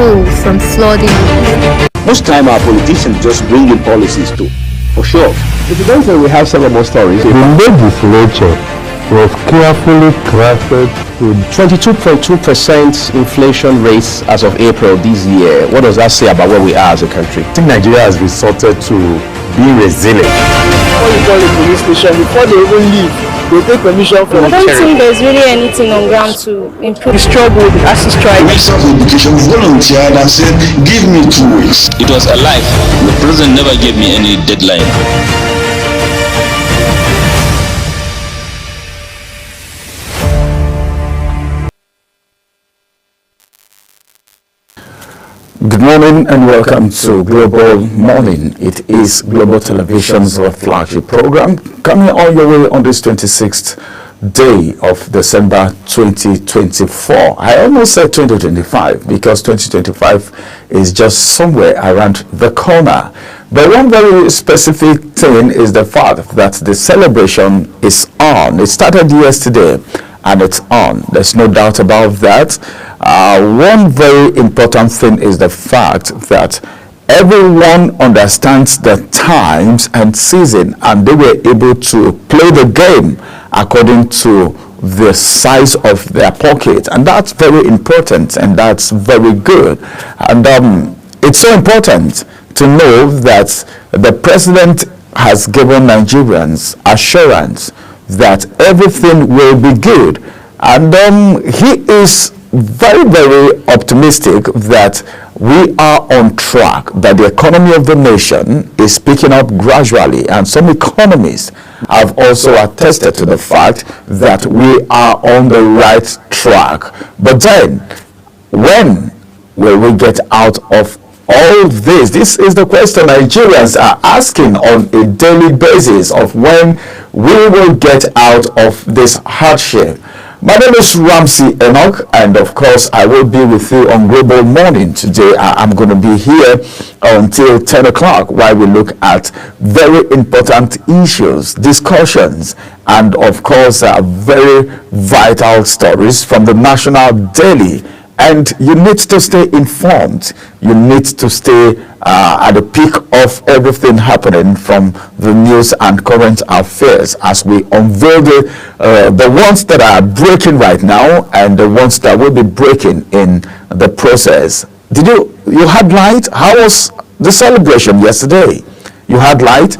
toll from flooding. Most time our politicians just bring in policies too, for sure. If you don't say we have several more stories. The legislature was carefully crafted to 22.2% inflation rate as of April this year. What does that say about where we are as a country? I think Nigeria has resorted to being resilient. Before you call the police station, before they even leave, they take permission from I don't think there's really anything on ground to improve. The struggle, the ASU strike. Minister of Education volunteered and said, give me 2 weeks. It was a lie. The president never gave me any deadline. Good morning and welcome to Global Morning. It is Global Television's flagship program coming on your way on this 26th day of December 2024. I almost said 2025 because 2025 is just somewhere around the corner. But one very specific thing is the fact that the celebration is on. It started yesterday and it's on. There's no doubt about that. One very important thing is the fact that everyone understands the times and season, and they were able to play the game according to the size of their pocket, and that's very important and that's very good. And it's so important to know that the president has given Nigerians assurance that everything will be good, and he is very, very optimistic that we are on track, that the economy of the nation is picking up gradually, and some economists have also attested to the fact that we are on the right track. But then, when will we get out of all this? This is the question Nigerians are asking on a daily basis, of when we will get out of this hardship. My name is Ramsey Enoch, and of course I will be with you on Global Morning today. I'm going to be here until 10 o'clock while we look at very important issues, discussions, and of course very vital stories from the National Daily. And you need to stay informed. You need to stay at the peak of everything happening from the news and current affairs as we unveil the ones that are breaking right now and the ones that will be breaking in the process. Did you had light? How was the celebration yesterday? You had light?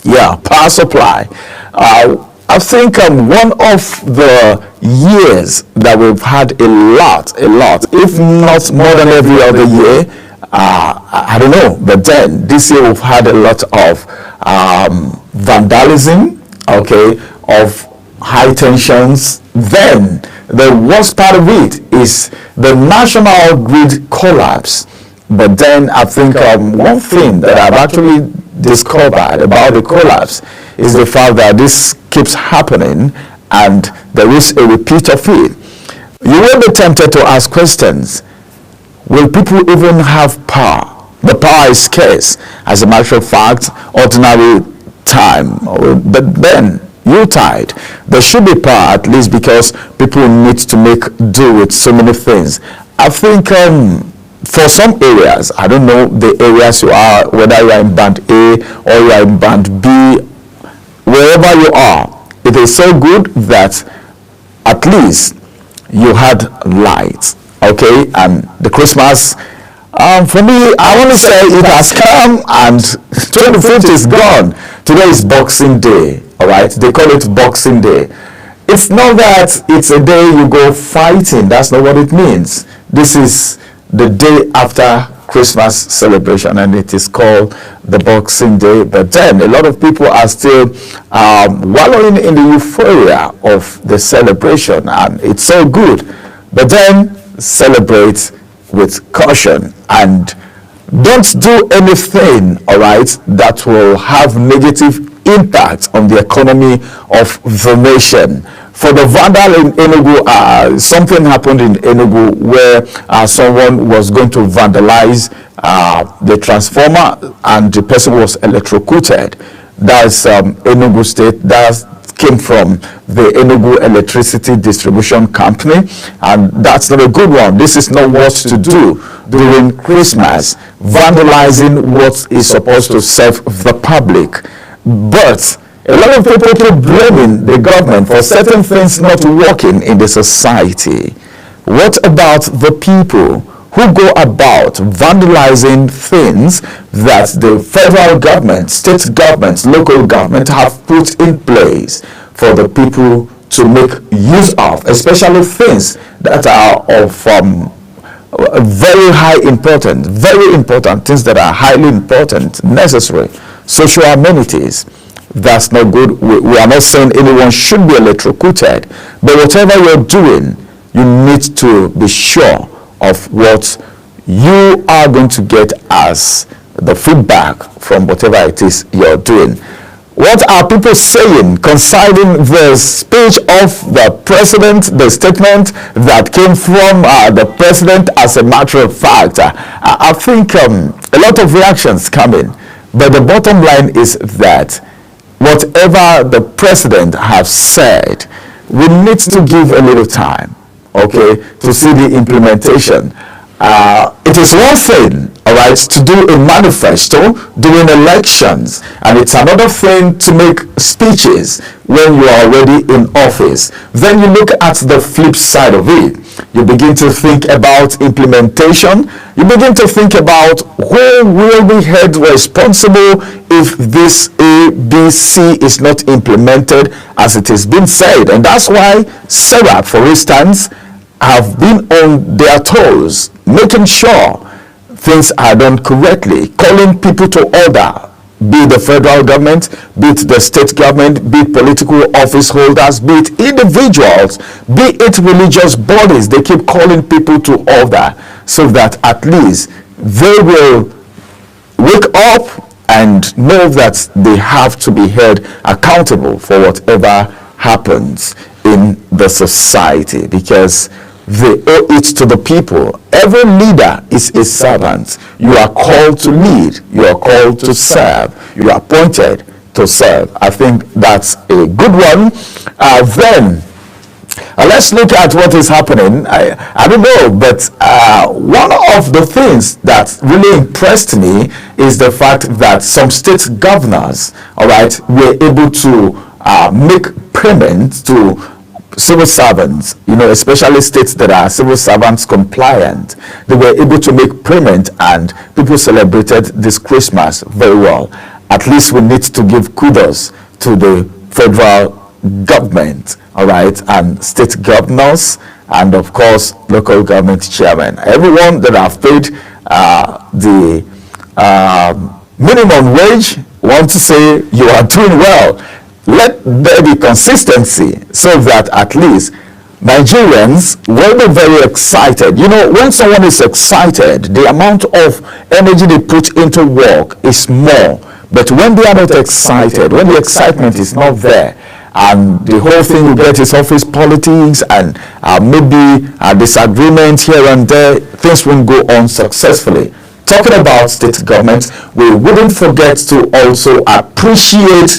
Yeah, power supply. I think one of the years that we've had a lot, if not more than every other year, I don't know, but then this year we've had a lot of vandalism, okay, of high tensions. Then the worst part of it is the national grid collapse. But then I think one thing that I've actually discovered about the collapse is the fact that this keeps happening and there is a repeat of it. You will be tempted to ask questions. Will people even have power? The power is scarce. As a matter of fact, ordinary time, but then Yuletide, there should be power, at least because people need to make do with so many things. I think for some areas, I don't know the areas you are, whether you are in band A or you are in band B, wherever you are, it is so good that at least you had light, okay? And the Christmas, for me, I want to say it has come and 25th is gone. Today is Boxing Day, all right? They call it Boxing Day. It's not that it's a day you go fighting. That's not what it means. This is the day after Christmas celebration, and it is called the Boxing Day. But then a lot of people are still wallowing in the euphoria of the celebration, and it's so good. But then celebrate with caution and don't do anything, all right, that will have negative impact on the economy of the nation. For the vandal in Enugu, something happened in Enugu where someone was going to vandalize the transformer and the person was electrocuted. That's Enugu State. That came from the Enugu Electricity Distribution Company, and that's not a good one. This is not what to do. during Christmas, vandalizing what is supposed to serve the public. But a lot of people keep blaming the government for certain things not working in the society. What about the people who go about vandalizing things that the federal government, state government, local government have put in place for the people to make use of, especially things that are of very high importance, very important, things that are highly important, necessary, social amenities. That's not good. We are not saying anyone should be electrocuted, but whatever you're doing, you need to be sure of what you are going to get as the feedback from whatever it is you're doing. What are people saying concerning the speech of the president, the statement that came from the president? As a matter of fact, I think a lot of reactions coming, but the bottom line is that whatever the president has said, we need to give a little time, okay, to see the implementation. It is one thing, all right, to do a manifesto during elections, and it's another thing to make speeches when you are already in office. Then you look at the flip side of it. You begin to think about implementation. You begin to think about who will be held responsible if this ABC is not implemented as it has been said. And that's why Sarah, for instance, have been on their toes, making sure things are done correctly, calling people to order, be it the federal government, be it the state government, be it political office holders, be it individuals, be it religious bodies. They keep calling people to order so that at least they will wake up and know that they have to be held accountable for whatever happens in the society, because they owe it to the people. Every leader is a servant. You are called to lead. You are called to serve. You are appointed to serve. I think that's a good one. Then let's look at what is happening. I don't know, but one of the things that really impressed me is the fact that some state governors, all right, were able to make payments to civil servants, you know, especially states that are civil servants compliant. They were able to make payment, and people celebrated this Christmas very well. At least we need to give kudos to the federal government, all right, and state governors, and of course local government chairmen, everyone that have paid the minimum wage. Want to say you are doing well. Let there be consistency so that at least Nigerians will be very excited. You know, when someone is excited, the amount of energy they put into work is more. But when they are not excited, when the excitement is not there, and the whole thing you get is office politics and maybe a disagreement here and there, things won't go on successfully. Talking about state governments, we wouldn't forget to also appreciate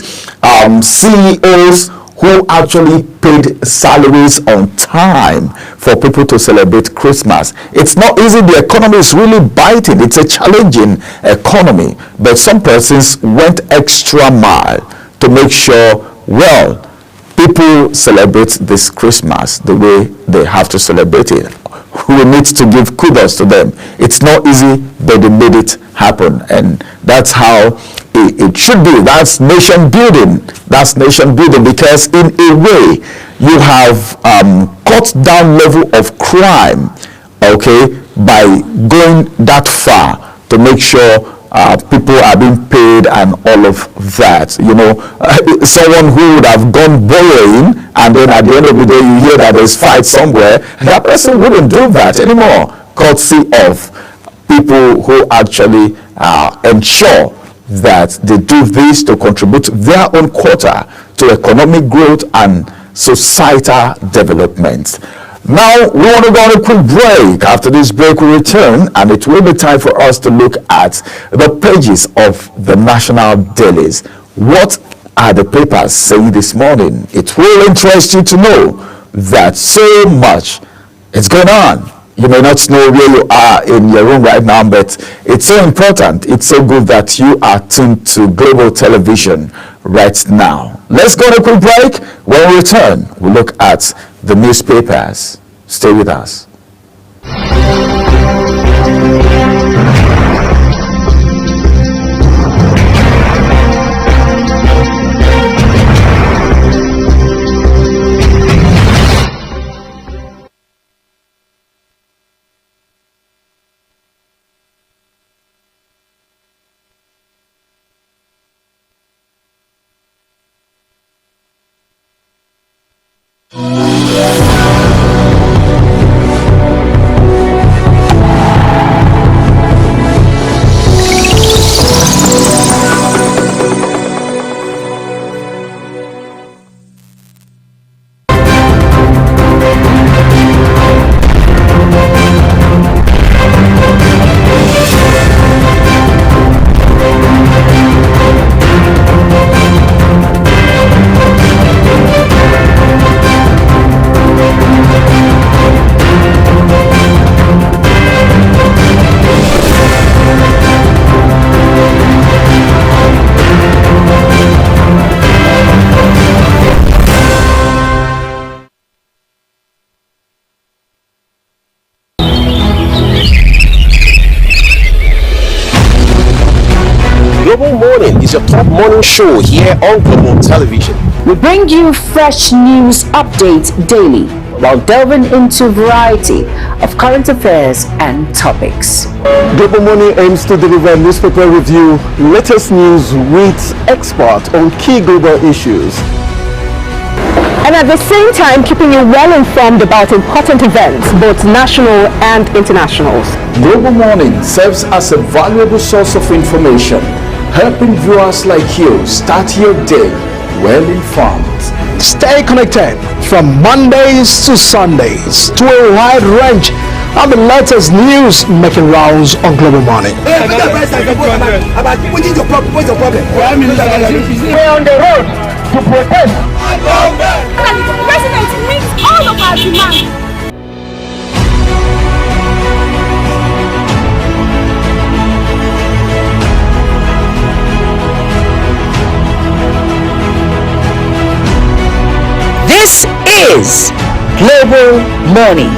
CEOs who actually paid salaries on time for people to celebrate Christmas. It's not easy. The economy is really biting. It's a challenging economy. But some persons went extra mile to make sure, well, people celebrate this Christmas the way they have to celebrate it. We need to give kudos to them. It's not easy, but they made it happen, and that's how it should be. That's nation building. That's nation building, because in a way you have cut down level of crime, okay, by going that far to make sure people are being paid and all of that. You know, someone who would have gone borrowing, and then at the end of the day you hear that there's fight somewhere, that person wouldn't do that anymore, courtesy of people who actually ensure that they do this to contribute their own quota to economic growth and societal development. Now we want to go on a quick break. After this break we return, and it will be time for us to look at the pages of the national dailies. What are the papers saying this morning? It will interest you to know that so much is going on You may not know where you are in your room right now, but it's so important. It's so good that you are tuned to Global Television right now. Let's go on a quick break. When we return, we'll look at the newspapers. Stay with us. Global Morning is your top morning show here on Global Television. We bring you fresh news updates daily while delving into a variety of current affairs and topics. Global Morning aims to deliver newspaper review, latest news with experts on key global issues. And at the same time, keeping you well informed about important events, both national and international. Global Morning serves as a valuable source of information, helping viewers like you start your day well informed. Stay connected from Mondays to Sundays to a wide range of the latest news making rounds on Global Morning. We're on the road to protest. The president meets all of our demands. This is Global Morning.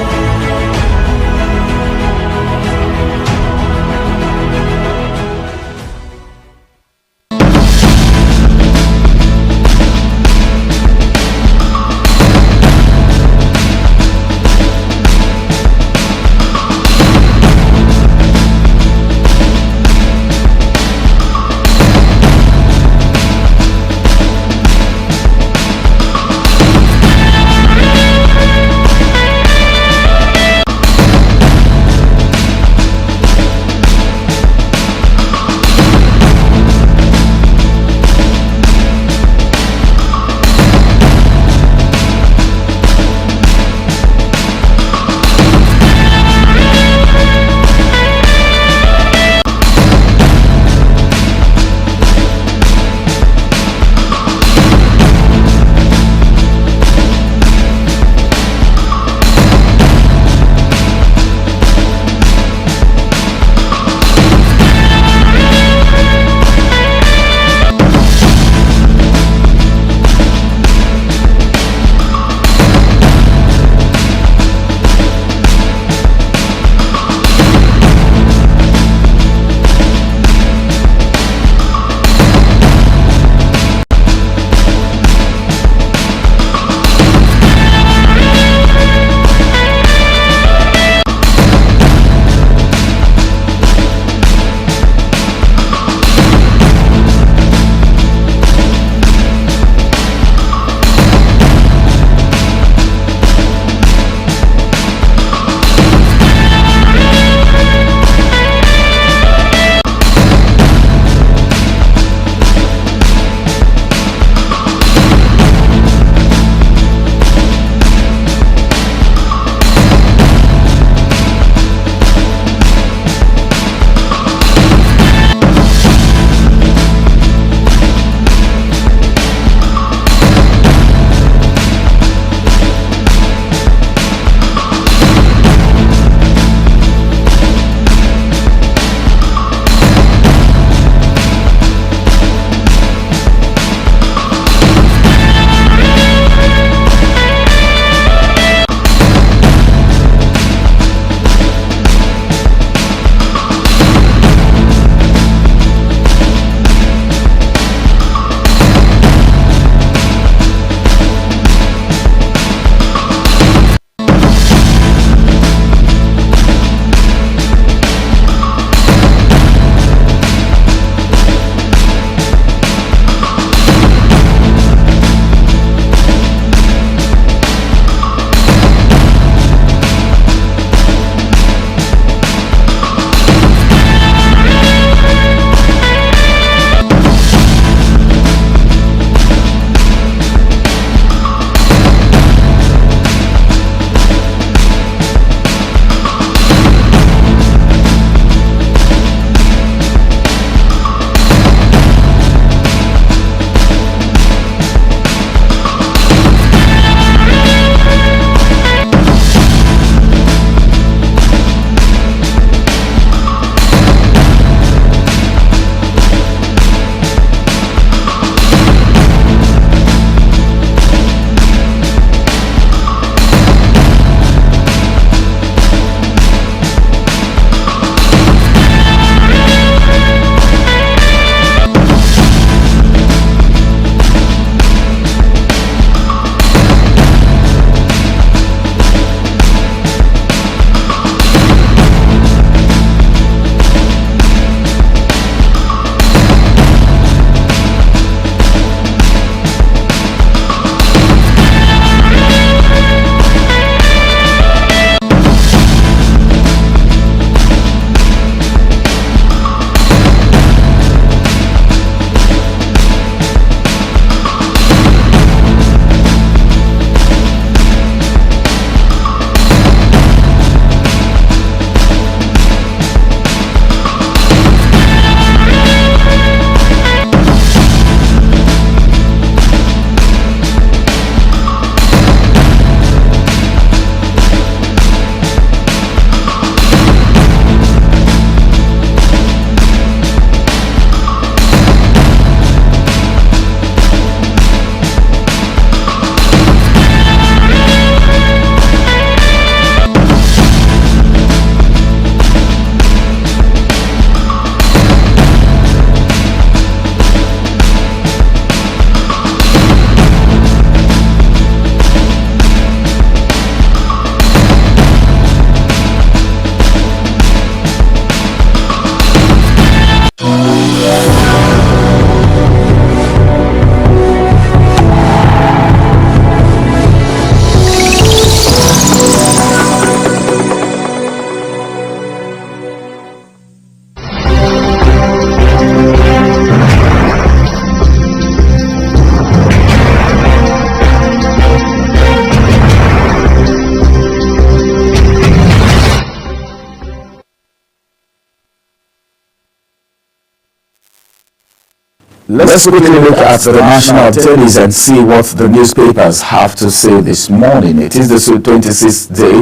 Let's quickly look at the national dailies and see what the newspapers have to say this morning. It is the 26th day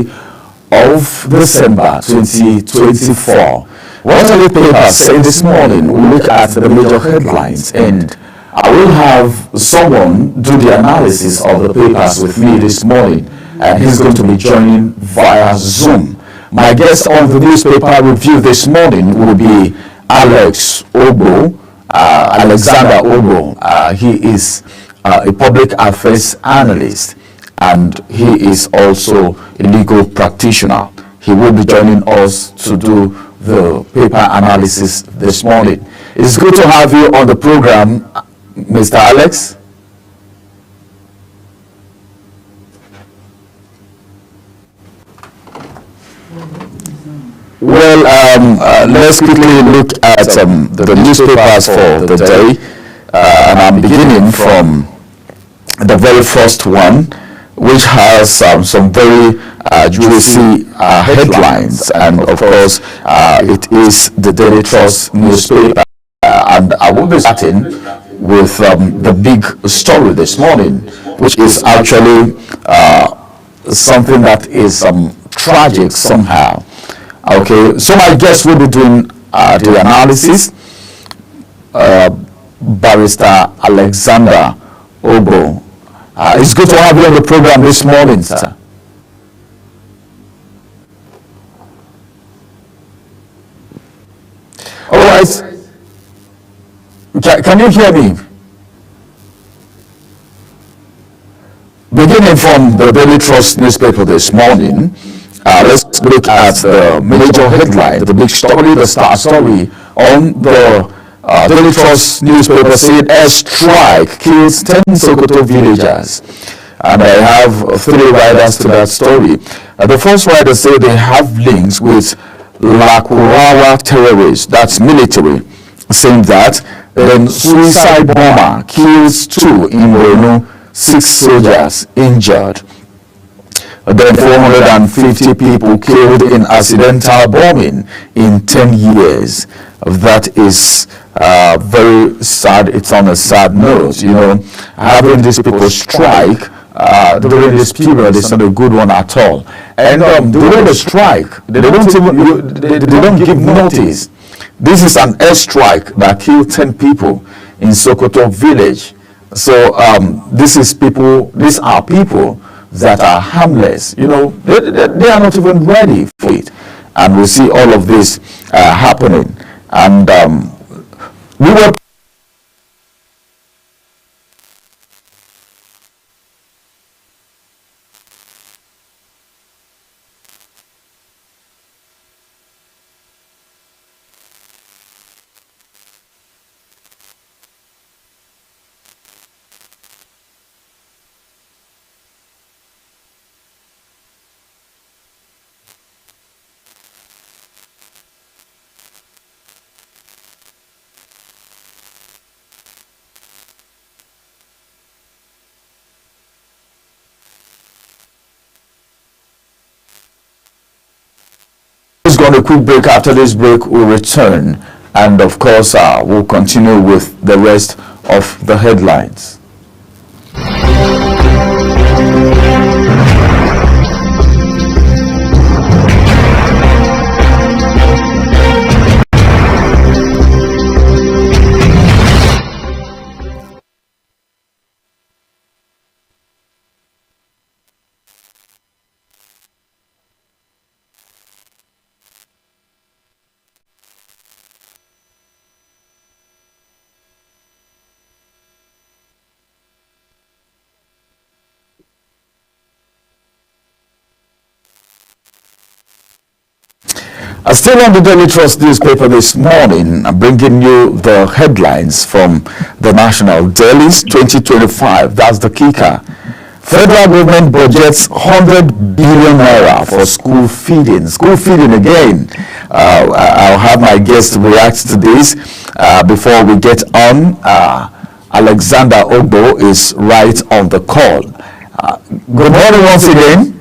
of December 2024. What are the papers saying this morning? We'll look at the major headlines, and I will have someone do the analysis of the papers with me this morning, and he's going to be joining via Zoom. My guest on the newspaper review this morning will be Alexander Ogbo. He is a public affairs analyst, and he is also a legal practitioner. He will be joining us to do the paper analysis this morning. It's good to have you on the program, Mr. Alex. Well, let's quickly look at the newspapers for the day, and I'm beginning from the very first one, which has some very juicy headlines, and of course it is the Daily Trust newspaper, and I will be starting with the big story this morning, which is actually something that is tragic somehow. Okay, so my guest will be doing the analysis, Barrister Alexander Ogbo. It's good to have you on the program this morning, sir. All right. Can you hear me? Beginning from the Daily Trust newspaper this morning, let's look at the major headline, the big story, the star story on the Daily Trust newspaper saying air strike kills 10 Sokoto villagers. And I have 3 riders to that story. The first rider say they have links with Lakurawa terrorists, that's military, saying that. Then suicide bomber kills 2 in Borno, 6 soldiers injured. Then 450 people killed in accidental bombing in 10 years. That is very sad. It's on a sad note. You know, having these people strike during this period is not a good one at all. And the way they strike, they don't give notice. This is an airstrike that killed 10 people in Sokoto village. So these are people that are harmless. You know, they are not even ready for it. And we see all of this happening. And we were on a quick break. After this break, we'll return, and of course we'll continue with the rest of the headlines. Still on the Daily Trust newspaper this morning, I'm bringing you the headlines from the national dailies 2025. That's the kicker. Federal government budgets 100 billion naira for school feeding. School feeding again. I'll have my guests react to this before we get on. Alexander Ogbo is right on the call. Good morning once again.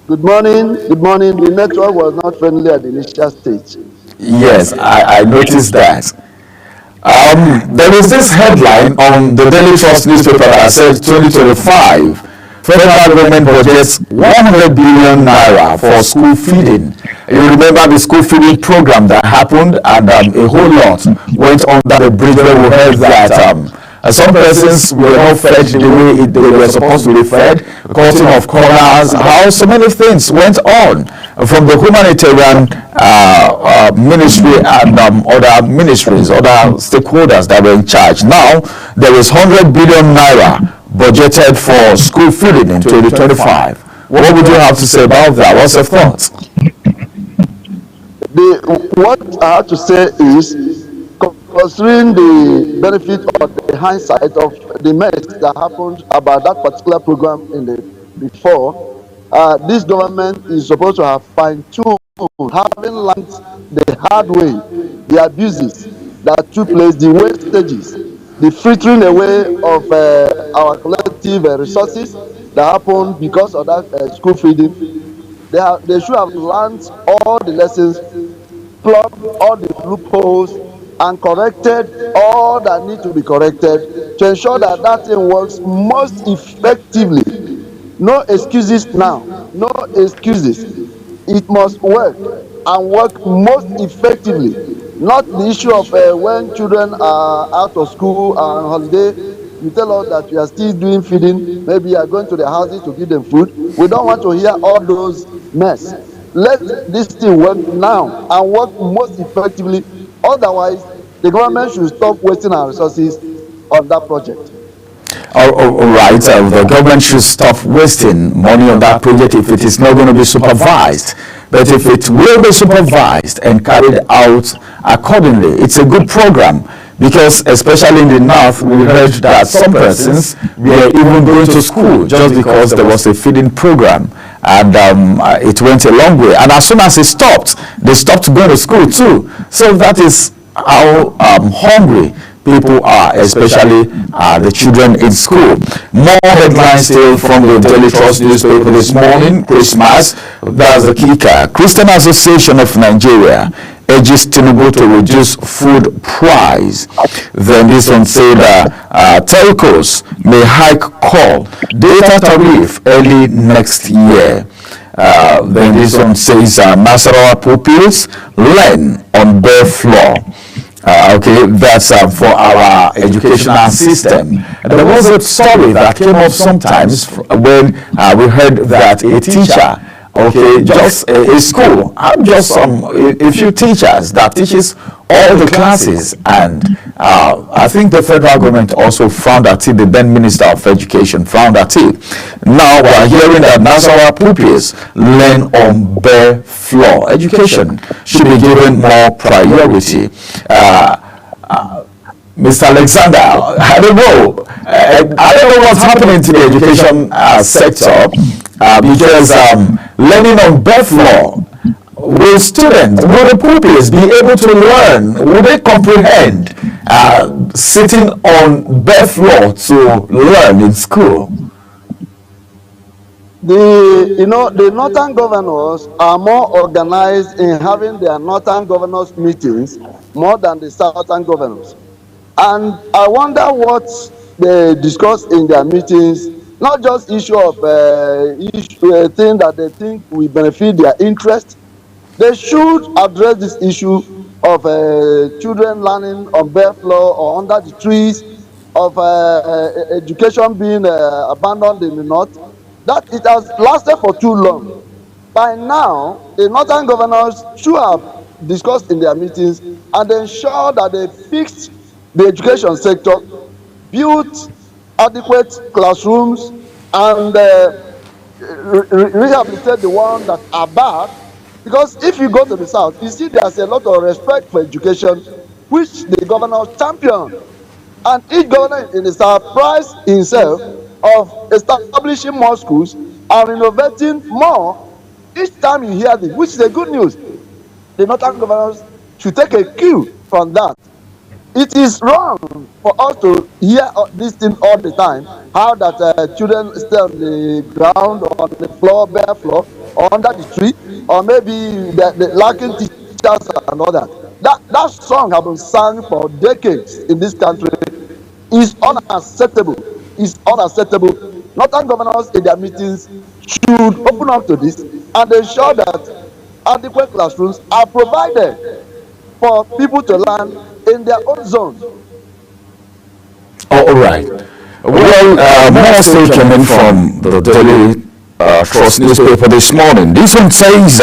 Good morning. Good morning. The network was not friendly at the initial stage. Yes, I noticed that. There is this headline on the Daily Trust newspaper that says 2025 federal government budgets 100 billion naira for school feeding. You remember the school feeding program that happened, and a whole lot went under the bridge where we heard that some persons were not fed the way they were supposed to be fed, cutting off corners, how so many things went on from the humanitarian ministry and other ministries, other stakeholders that were in charge. Now, there is 100 billion naira budgeted for school feeding in 2025. What would you have to say about that? What's your thoughts? What I have to say is, considering the benefit or the hindsight of the mess that happened about that particular program in the before, this government is supposed to have fine-tuned, having learned the hard way, the abuses that took place, the wastages, the frittering away of our collective resources that happened because of that school feeding. They should have learned all the lessons, plugged all the loopholes, and corrected all that need to be corrected to ensure that that thing works most effectively. No excuses now, no excuses. It must work and work most effectively. Not the issue of when children are out of school and holiday, you tell us that you are still doing feeding, maybe you are going to the houses to give them food. We don't want to hear all those mess. Let this thing work now and work most effectively. Otherwise, the government should stop wasting our resources on that project. All right, the government should stop wasting money on that project if it is not going to be supervised. But if it will be supervised and carried out accordingly, it's a good program. Because especially in the north, we heard that some persons were even going to school just because there was a feeding program, and it went a long way. And as soon as it stopped, they stopped going to school too. So that is how hungry people are, especially the children in school. More headlines still from the Daily Trust newspaper this morning. Christmas, that's the kicker. Christian Association of Nigeria urges Tinubu to reduce food price. Then this one said telcos may hike call data tariff early next year. Then this one says Nasarawa pupils learn on bare floor. Okay, that's for our educational system. There was a story that came up sometimes when we heard that a teacher, okay, just a school, just a few teachers that teaches all the classes, and I think the federal government also frowned at it. The then Minister of Education frowned at it. Now we're hearing that Nasarawa pupils learn on bare floor. Education should be given more priority. Mr. Alexander, I don't know what's happening to the education sector, because learning on bare floor, will students, will the pupils be able to learn, will they comprehend sitting on bare floor to learn in school? The northern governors are more organized in having their northern governors meetings more than the southern governors. And I wonder what they discuss in their meetings, not just issue of thing that they think will benefit their interest. They should address this issue of children learning on bare floor or under the trees, of education being abandoned in the north. That it has lasted for too long. By now, the northern governors should have discussed in their meetings and ensure that they fixed the education sector, built adequate classrooms, and rehabilitate the ones that are bad. Because if you go to the south, you see there's a lot of respect for education, which the governors champion. And each governor in the south prides himself of establishing more schools and renovating more. Each time you hear this, which is a good news, the northern governors should take a cue from that. It is wrong for us to hear this thing all the time, how that children stay on the ground or on the floor, bare floor, or under the tree, or maybe the lacking teachers and all that. That song has been sung for decades in this country. Is unacceptable. Is unacceptable. Northern governors in their meetings should open up to this and ensure that adequate classrooms are provided for people to learn in their own zone. All right. Well, more still coming from the Daily Trust newspaper this morning. This one says,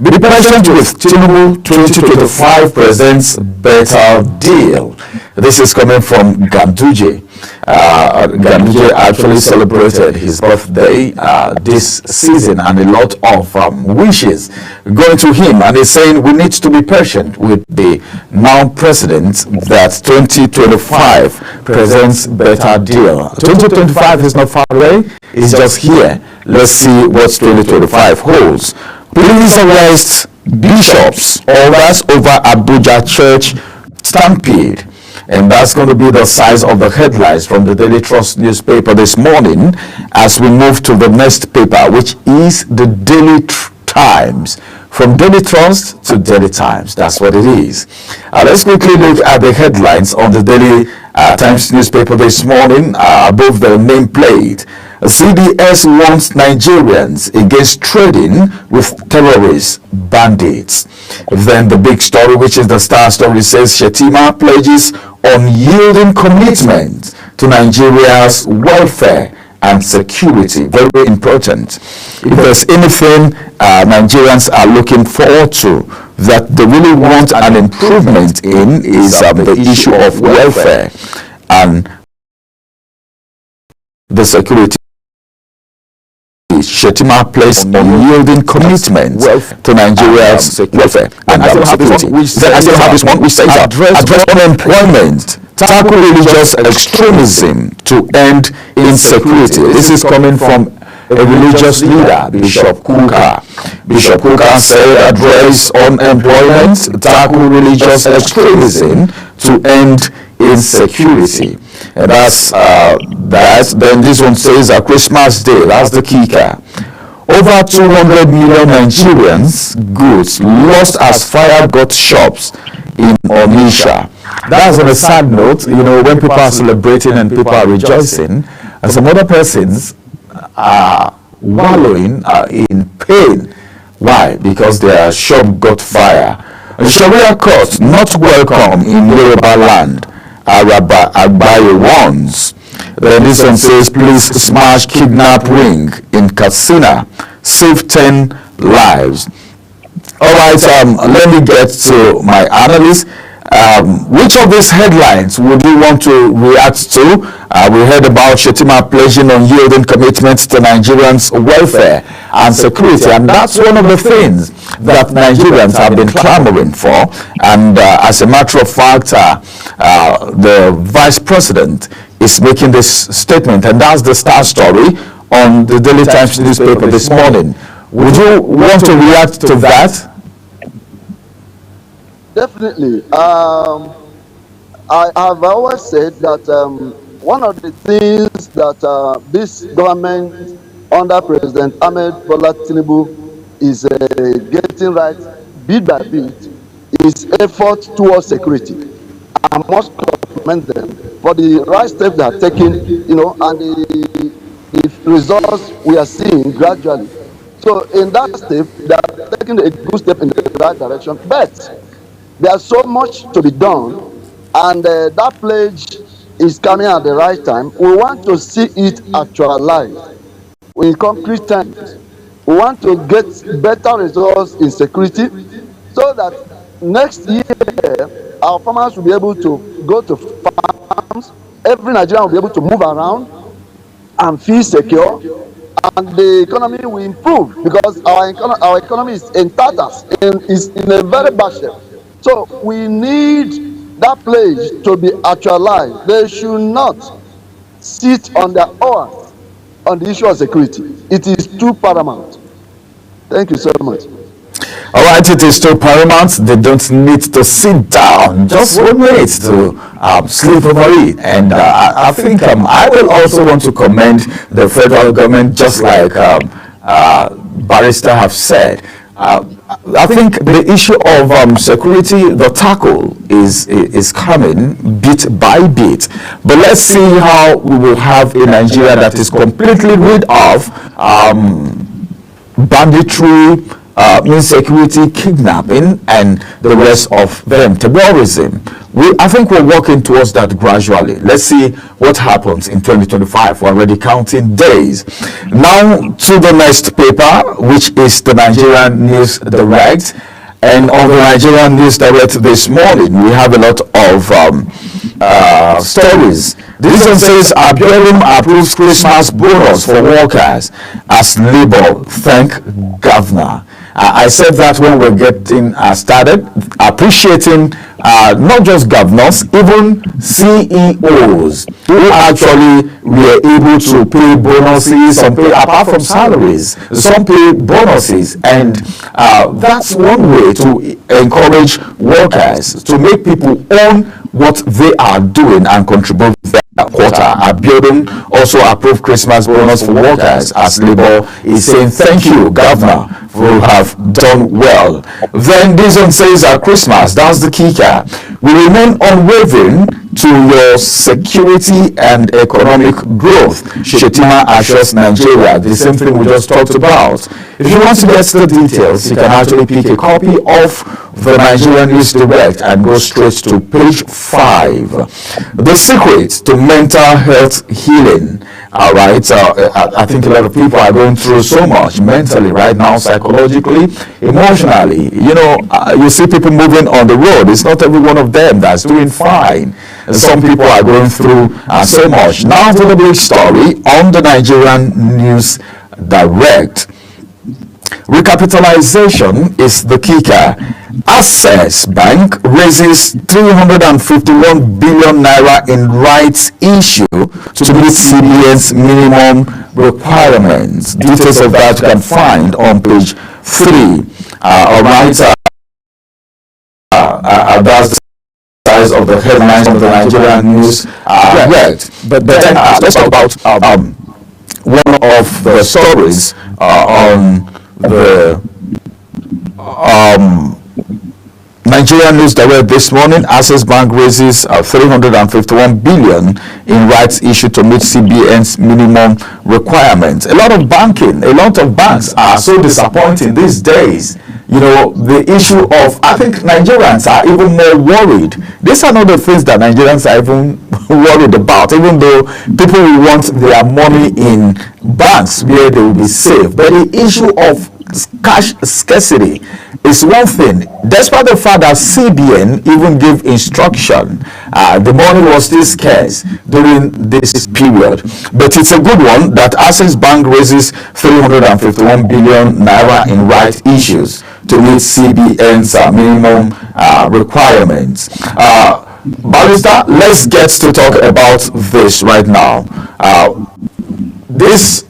be patient with Tinubu 2025 presents better deal. This is coming from Ganduje. Ganduje actually celebrated his birthday this season, and a lot of wishes going to him, and he's saying we need to be patient with the now president, that 2025 presents better deal. 2025 is not far away, it's just here. Let's see what 2025 holds. Police arrest bishops, orders over Abuja church stampede. And that's going to be the size of the headlines from the Daily Trust newspaper this morning, as we move to the next paper, which is the Daily Times. From Daily Trust to Daily Times, that's what it is. Let's quickly look at the headlines on the Daily Times newspaper this morning. Above the nameplate, CDS warns Nigerians against trading with terrorist bandits. Then the big story, which is the Star story, says Shettima pledges unyielding commitment to Nigeria's welfare and security. Very important. If there's anything Nigerians are looking forward to, that they really want an improvement in, is the issue of welfare and the security. Shettima placed unyielding commitment to Nigeria's welfare and security. Then I still have this one which says address unemployment, tackle religious extremism to end insecurity. This is coming from a religious leader, Bishop Kuka. Bishop Kuka said address unemployment, tackle religious extremism to end insecurity. And that's that. Then this one says Christmas Day, that's the kicker. Over 200 million Nigerians goods lost as fire got shops in Onitsha. That's on a sad note. You know, when people are celebrating and people are rejoicing, and some other persons are wallowing in pain. Why? Because their shop got fire. Sharia court not welcome in Yoruba land. Araba Agbaye warns. Then this one says, police smash kidnap ring in Katsina, save 10 lives. All right, let me get to my analyst. Which of these headlines would you want to react to? We heard about Shettima pledging unyielding commitments to Nigerians' welfare and security, and that's one of the things that Nigerians have been clamoring for. And as a matter of fact, the Vice President is making this statement, and that's the Star story on the Daily Times newspaper this morning. Would you want to react to that? Definitely. I have always said that one of the things that this government under President Ahmed Bola Tinubu is getting right bit by bit is effort towards security. I must commend them for the right steps they are taking, you know, and the results we are seeing gradually. So in that step, they are taking a good step in the right direction. But there's so much to be done, and that pledge is coming at the right time. We want to see it actualized in concrete terms. We want to get better results in security so that next year our farmers will be able to go to farms, every Nigerian will be able to move around and feel secure, and the economy will improve, because our economy is in tatters, is in a very bad shape. So we need that pledge to be actualized. They should not sit on their oars on the issue of security. It is too paramount. Thank you so much. All right, it is too paramount. They don't need to sit down just 1 minute to sleep over it. And I think I will also want to commend the federal government, just like Barrister have said. I think the issue of security, the tackle is coming bit by bit. But let's see how we will have a Nigeria that is completely rid of banditry, insecurity, kidnapping, and the rest of them, terrorism. I think we're working towards that gradually. Let's see what happens in 2025. We're already counting days. Now to the next paper, which is the Nigerian News Direct. And on the Nigerian News Direct this morning, we have a lot of stories. This one says Abiodun approves Christmas bonus for workers as Labour thank governor. I said that when we're getting started, appreciating not just governors, even CEOs who actually were able to pay bonuses, some pay apart from salaries, some pay bonuses, and that's one way to encourage workers to make people own what they are doing and contribute their quarter. Abiodun also approved Christmas bonus for workers as Labour is saying thank you, Governor, will have done well. Then this one says at Christmas, that's the kicker. We remain unwavering to your security and economic growth. Shetima assures Nigeria, the same thing we just talked about. If you want to get the details, you can actually pick a copy of the Nigerian News Direct and go straight to page 5. The secret to mental health healing. All right, I think a lot of people are going through so much mentally right now, psychologically, emotionally. You know, you see people moving on the road. It's not every one of them that's doing fine. Some people are going through so much. Now to the big story on the Nigerian News Direct. Recapitalization is the kicker. Access Bank raises 351 billion naira in rights issue to meet CBN's minimum requirements. Details of that you can find on page 3. All right, that's the size of the headlines of the Nigerian News Direct. But then let's talk about one of the stories on the Nigerian News Direct this morning. Access Bank raises 351 billion in rights issue to meet CBN's minimum requirements. A lot of banks are so disappointing these days. You know, the issue of, I think Nigerians are even more worried. These are not the things that Nigerians are even worried about, even though people will want their money in banks where they will be safe. But the issue of cash scarcity is one thing. Despite the fact that CBN even gave instruction, the money was still scarce during this period. But it's a good one that Access Bank raises 351 billion naira in right issues to meet CBN's minimum requirements. Barrister, let's get to talk about this right now. These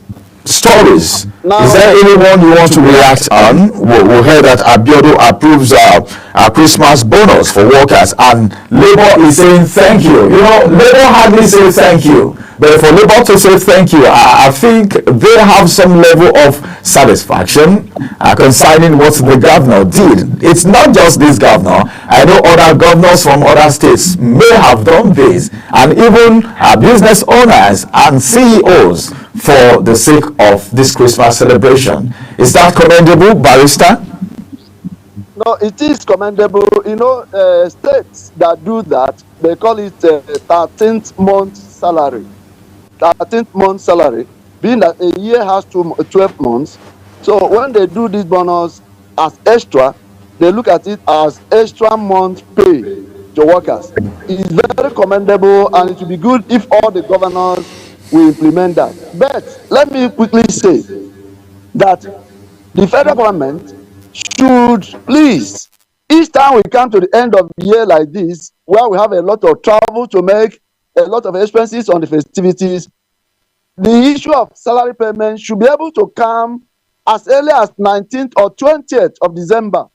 stories, is there anyone you want to react on? We heard that Abiodun approves a Christmas bonus for workers, and Labour is saying thank you. You know, Labour hardly say thank you, but for Labour to say thank you, I think they have some level of satisfaction concerning what the governor did. It's not just this governor. I know other governors from other states may have done this, and even business owners and CEOs for the sake of this Christmas celebration. Is that commendable, Barrister? No, it is commendable. You know, states that do that, they call it 13th month salary. 13th month salary, being that a year has 12 months. So when they do this bonus as extra, they look at it as extra month pay to workers. It is very commendable, and it will be good if all the governors will implement that. But let me quickly say that the federal government should please, each time we come to the end of the year like this, where we have a lot of travel to make, a lot of expenses on the festivities, the issue of salary payment should be able to come as early as 19th or 20th of December.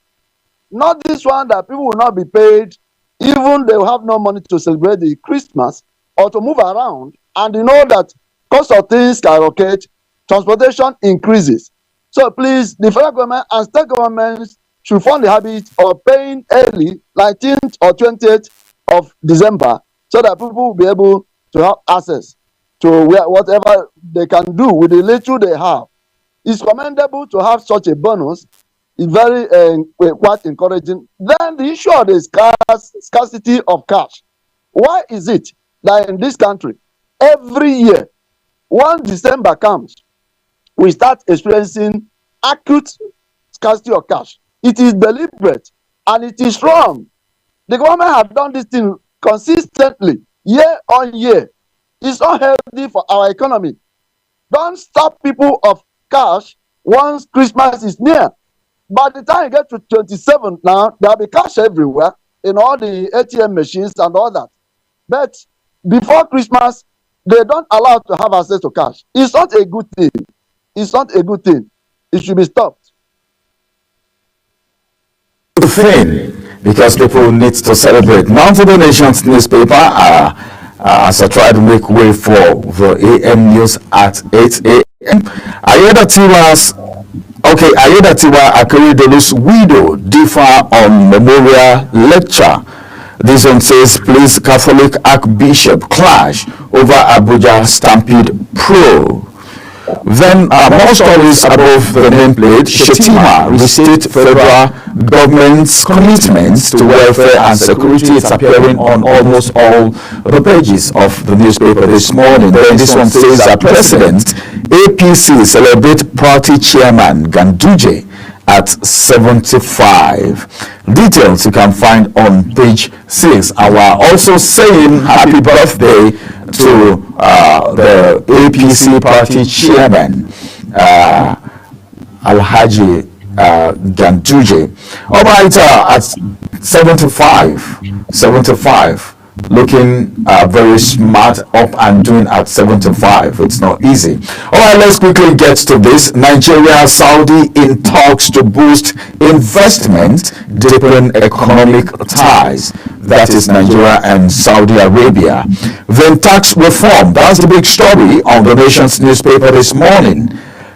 Not this one that people will not be paid, even they will have no money to celebrate the Christmas or to move around. And you know that cost of things skyrocket, transportation increases. So please, the federal government and state governments should form the habit of paying early, 19th or 20th of December, so that people will be able to have access to whatever they can do with the little they have. It's commendable to have such a bonus. It's very quite encouraging. Then the issue of the scarcity of cash. Why is it that in this country, every year, when December comes, we start experiencing acute scarcity of cash? It is deliberate and it is wrong. The government have done this thing consistently, year on year. It's unhealthy for our economy. Don't stop people of cash once Christmas is near. By the time you get to 27th now, there'll be cash everywhere in all the ATM machines and all that. But before Christmas, they don't allow to have access to cash. It's not a good thing. It's not a good thing. It should be stopped. Thing, because people need to celebrate. Now to the Nation's newspaper, as I try to make way for the AM news at 8 a.m. Ayeda Tiwa Akeredolu's widow differ on memorial lecture. This one says, please Catholic Archbishop clash over Abuja Stampede Pro. Then more stories above the nameplate. Shetima restate federal government's commitments to welfare and security. It's appearing on almost all the pages of the newspaper this morning. Then this one says that President APC celebrate party chairman Ganduje at 75. Details you can find on page 6. And we're also saying happy birthday to the APC party chairman, Alhaji Ganduje. All right, at 75, looking very smart, up and doing at 75. It's not easy. All right, let's quickly get to this. Nigeria, Saudi in talks to boost investment, deepen economic ties. That is Nigeria and Saudi Arabia. Then tax reform. That's the big story on the Nation's newspaper this morning.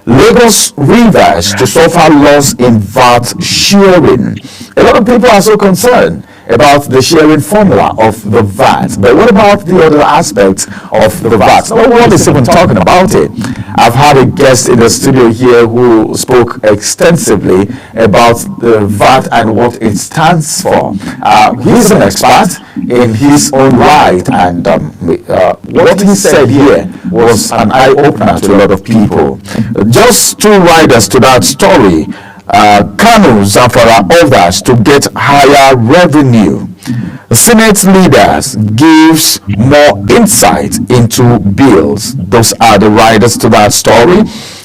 Lagos Rivers to suffer loss in VAT sharing. A lot of people are so concerned about the sharing formula of the VAT. But what about the other aspects of the VAT? No one is even talking about it. I've had a guest in the studio here who spoke extensively about the VAT and what it stands for. He's an expert in his own right, and what he said here was an eye-opener to a lot of people. Just two riders to that story. Kanu, Zamfara, others to get higher revenue. Senate leaders gives more insight into bills. Those are the riders to that story.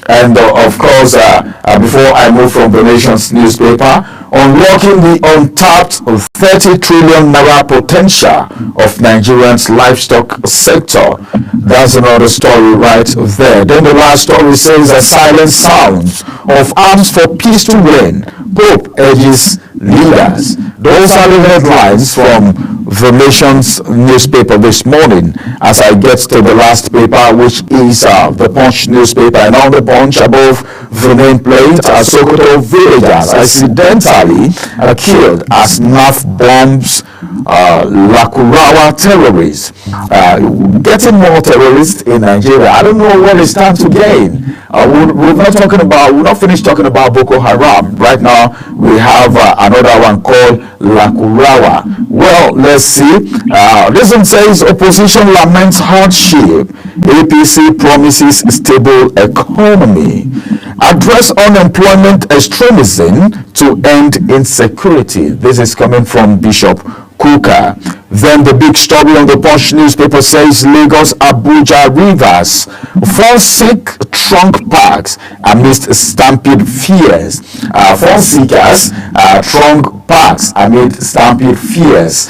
And of course, before I move from the Nation's newspaper, unlocking the untapped 30 trillion naira potential of Nigeria's livestock sector. That's another story right there. Then the last story says a silent sounds of arms for peace to reign. Pope urges leaders. Those are the headlines from the Nation's newspaper this morning. As I get to the last paper, which is the Punch newspaper, and on the Punch above the nameplate, Sokoto villagers accidentally killed as NAF bombs Lakurawa terrorists. Getting more terrorists in Nigeria. I don't know what they stand to gain. We're not finished talking about Boko Haram. Right now, we have another one called Lakurawa. Well, let's see. This one says opposition laments hardship. APC promises stable economy. Address unemployment extremism to end insecurity. This is coming from Bishop Kuka. Then the big story on the Punch newspaper says Lagos Abuja Rivers fall sick trunk parks amidst stampede fears. Fall seekers trunk parks amid stampede fears.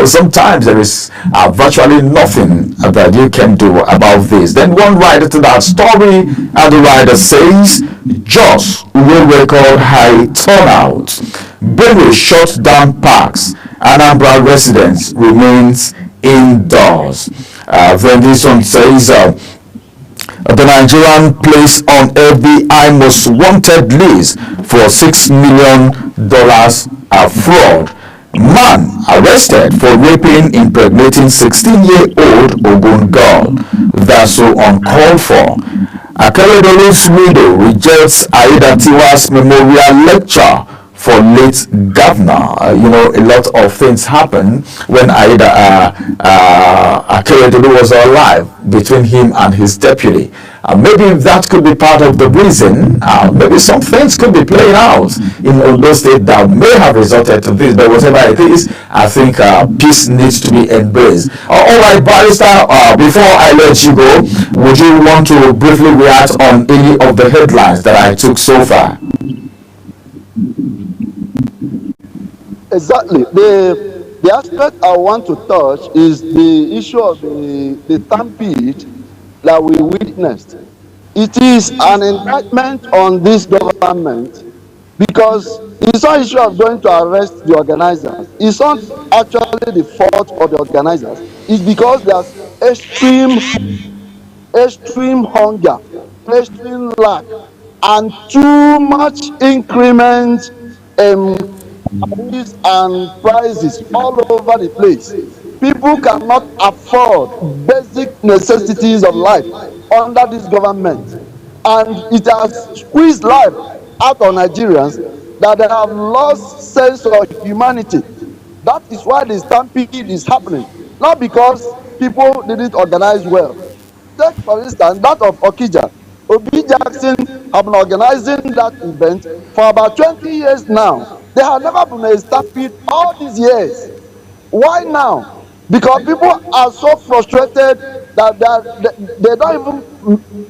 Sometimes there is virtually nothing that you can do about this. Then one writer to that story, and the writer says Jos will record high turnout. Benue shuts down parks. Anambra residents remains indoors. Then this one says the Nigerian placed on FBI most wanted list for $6 million fraud. Man arrested for raping impregnating 16-year-old Ogun girl. That's so uncalled for. Akeredolu's widow rejects Aida Tiwa's memorial lecture for late governor. A lot of things happen when Akeredolu was alive between him and his deputy. Maybe that could be part of the reason. Maybe some things could be playing out in Ondo State that may have resulted to this. But whatever it is, I think peace needs to be embraced. All right, Barrister, before I let you go, would you want to briefly react on any of the headlines that I took so far? Exactly. The aspect I want to touch is the issue of the stampede that we witnessed. It is an indictment on this government because it's not an issue of going to arrest the organizers. It's not actually the fault of the organizers. It's because there's extreme hunger, extreme lack, and too much increment and prices all over the place. People cannot afford basic necessities of life under this government, and it has squeezed life out of Nigerians that they have lost sense of humanity. That is why the stampede is happening, not because people didn't organize well. Take for instance that of Okija. Obi Jackson have been organizing that event for about 20 years now. There have never been a stampede all these years. Why now? Because people are so frustrated that they don't even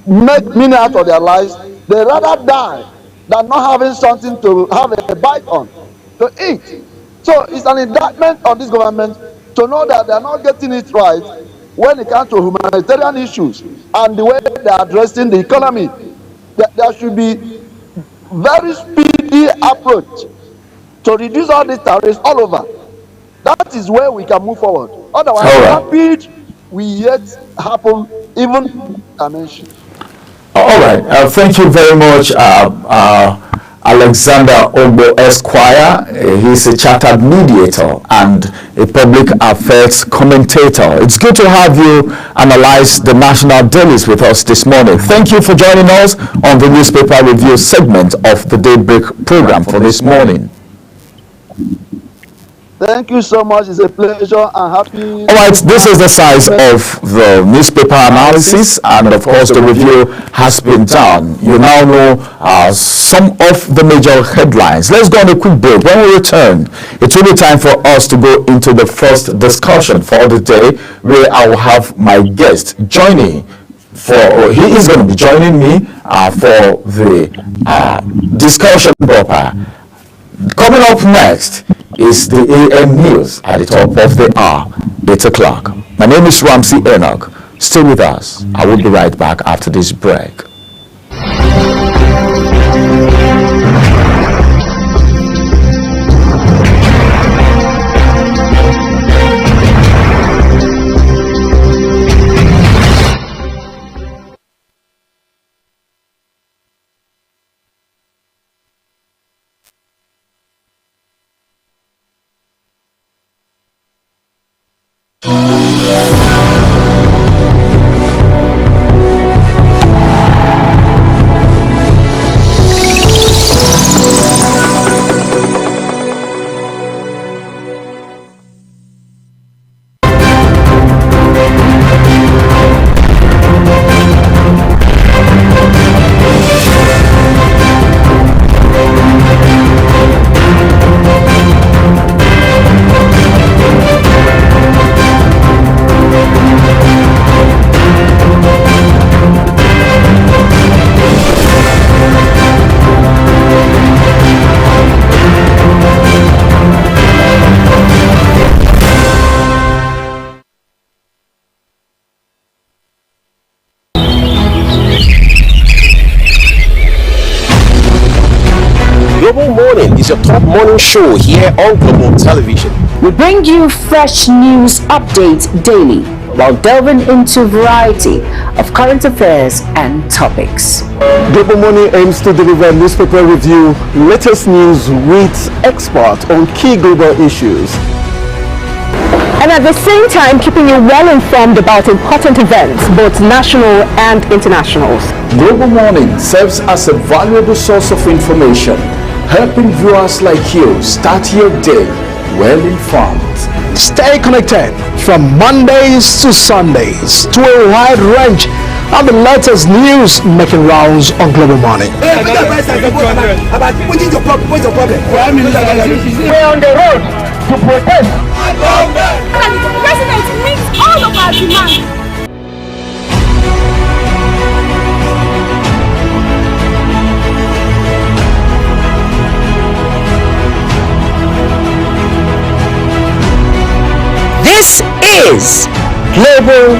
make meaning out of their lives. They rather die than not having something to have a bite on, to eat. So it's an indictment on this government to know that they are not getting it right when it comes to humanitarian issues and the way they are addressing the economy. There should be very speedy approach to reduce all these tariffs all over. That is where we can move forward. Otherwise, rapid will yet happen, even dimension. All right. Thank you very much, Alexander Ogbo Esquire. He's a chartered mediator and a public affairs commentator. It's good to have you analyze the national dailies with us this morning. Thank you for joining us on the newspaper review segment of the Daybreak program for this morning. Thank you so much. It's a pleasure and happy. All right, this is the size of the newspaper analysis, and of course the review has been done. You now know some of the major headlines. Let's go on a quick break. When we return, it will be time for us to go into the first discussion for the day, where I will have my guest joining. He is going to be joining me for the discussion bumper. Coming up next is the AM News at the top of the hour, 8 o'clock. My name is Ramsey Enoch. Stay with us. I will be right back after this break. Global Morning is your top morning show here on Global Television. We bring you fresh news updates daily. while delving into a variety of current affairs and topics. Global Money aims to deliver newspaper review, latest news with experts on key global issues, and at the same time keeping you well informed about important events, both national and internationals. Global Morning serves as a valuable source of information, helping viewers like you start your day well informed. Stay connected from Mondays to Sundays to a wide range of the latest news making rounds on Global Morning. We're on the road to protest. The president meets all of our demands. This is Global